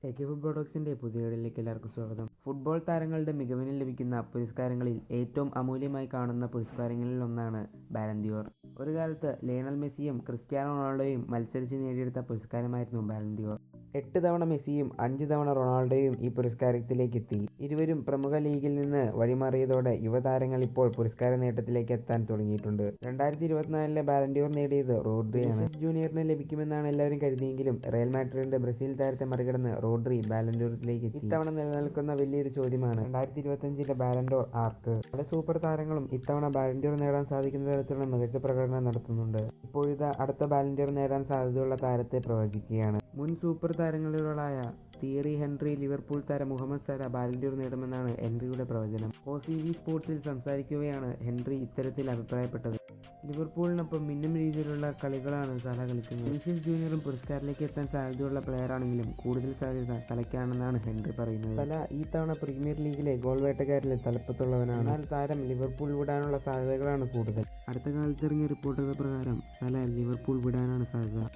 AK football ടോക്സിന്റെ പുതിയ വീഡിയോയിലേക്ക് എല്ലാവർക്കും സ്വാഗതം. ഫുട്ബോൾ താരങ്ങളുടെ മികവിന് ലഭിക്കുന്ന പുരസ്കാരങ്ങളിൽ ഏറ്റവും അമൂല്യമായി കാണുന്ന പുരസ്കാരങ്ങളിൽ ഒന്നാണ് ബാലൻ ദി ഓർ. ഒരു കാലത്ത് ലയണൽ മെസ്സിയും ക്രിസ്ത്യാനോ റൊണാൾഡോയും മത്സരിച്ച് നേടിയെടുത്ത പുരസ്കാരമായിരുന്നു ബാലൻ ദി ഓർ. 8 തവണ മെസ്സിയും 5 തവണ റൊണാൾഡോയും ഈ പുരസ്കാരത്തിലേക്ക് എത്തി. ഇരുവരും പ്രമുഖ ലീഗിൽ നിന്ന് വഴിമാറിയതോടെ യുവതാരങ്ങൾ ഇപ്പോൾ പുരസ്കാര നേട്ടത്തിലേക്ക് എത്താൻ തുടങ്ങിയിട്ടുണ്ട്. 2024 ബാലൻ ദി ഓർ നേടിയത് റോഡ്രിയാണ്. വിനീഷ്യസ് ജൂനിയറിന് ലഭിക്കുമെന്നാണ് എല്ലാവരും കരുതിയെങ്കിലും റയൽ മാഡ്രിഡിന്റെ ബ്രസീൽ താരത്തെ മറികടന്ന് റോഡ്രി ബാലൻ ദി ഓറിലേക്ക് എത്തി. ഇത്തവണ നിലനിൽക്കുന്ന വലിയൊരു ചോദ്യമാണ് 2025 ബാലൻ ദി ഓർ ആർക്ക്? പല സൂപ്പർ താരങ്ങളും ഇത്തവണ ബാലൻ ദി ഓർ നേടാൻ സാധിക്കുന്ന തരത്തിലുള്ള മികച്ച പ്രകടനം നടത്തുന്നുണ്ട്. ഇപ്പോഴിതാ അടുത്ത ബാലൻ ദി ഓർ നേടാൻ സാധ്യതയുള്ള താരത്തെ പ്രവചിക്കുകയാണ്. മുൻ സൂപ്പർ താരങ്ങളിലൊരാളായ തിയറി ഹെൻറി, ലിവർപൂൾ താരം Mohamed Salah Ballon d'Or നേടുമെന്നാണ് ഹെൻറിയുടെ പ്രവചനം. OCV സ്പോർട്സിൽ സംസാരിക്കുകയാണ് ഹെൻറി ഇത്തരത്തിൽ അഭിപ്രായപ്പെട്ടത്. ലിവർപൂളിനൊപ്പം മിന്നും രീതിയിലുള്ള കളികളാണ് സല കളിക്കുന്നത്. വിനീഷ്യസ് ജൂനിയറും പുരസ്കാരത്തിലേക്ക് എത്താൻ സാധ്യതയുള്ള പ്ലെയറാണെങ്കിലും കൂടുതൽ സാധ്യത സലയ്ക്കാണെന്നാണ് ഹെൻറി പറയുന്നത്. സല ഈ തവണ പ്രീമിയർ ലീഗിലെ ഗോൾ വേട്ടക്കാരിലെ തലപ്പത്തുള്ളവനാണ്. എന്നാൽ താരം ലിവർപൂൾ വിടാനുള്ള സാധ്യതകളാണ് കൂടുതൽ. അടുത്ത കാലത്തിറങ്ങിയ റിപ്പോർട്ടുകൾ പ്രകാരം സല ലിവർപൂൾ വിടാനാണ് സാധ്യത.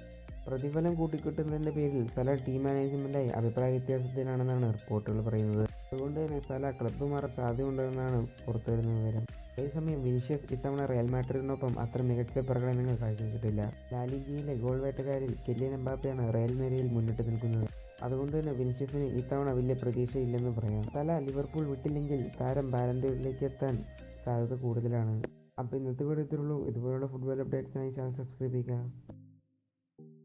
പ്രതിഫലം കൂട്ടിക്കിട്ടുന്നതിന്റെ പേരിൽ സല ടീം മാനേജ്മെന്റായി അഭിപ്രായ വ്യത്യാസത്തിലാണെന്നാണ് റിപ്പോർട്ടുകൾ പറയുന്നത്. അതുകൊണ്ട് തന്നെ സല ക്ലബ്ബ് മാറാൻ സാധ്യതയുണ്ടെന്നാണ് പുറത്തുവരുന്ന വിവരം. അതേസമയം വിനീഷ്യസ് ഇത്തവണ റയൽ മാഡ്രിഡിനൊപ്പം അത്ര മികച്ച പ്രകടനങ്ങൾ കാഴ്ചവെച്ചിട്ടില്ല. ലാലിഗയിലെ ഗോൾ വേട്ടക്കാരിൽ കിലിയൻ എംബാപ്പയാണ് റയൽ നിരയിൽ മുന്നിട്ട് നിൽക്കുന്നത്. അതുകൊണ്ട് തന്നെ വിനീഷ്യസിന് ഇത്തവണ വലിയ പ്രതീക്ഷയില്ലെന്ന് പറയാം. സല ലിവർപൂൾ വിട്ടില്ലെങ്കിൽ താരം ബാലൻ ദി ഓറിലേക്ക് എത്താൻ സാധ്യത കൂടുതലാണ്. അപ്പോൾ ഇന്നത്തെ വീഡിയോ ഇത്രയുള്ളൂ. ഇതുപോലുള്ള ഫുട്ബോൾ അപ്ഡേറ്റ്സിനായി ചാനൽ സബ്സ്ക്രൈബ് ചെയ്യുക.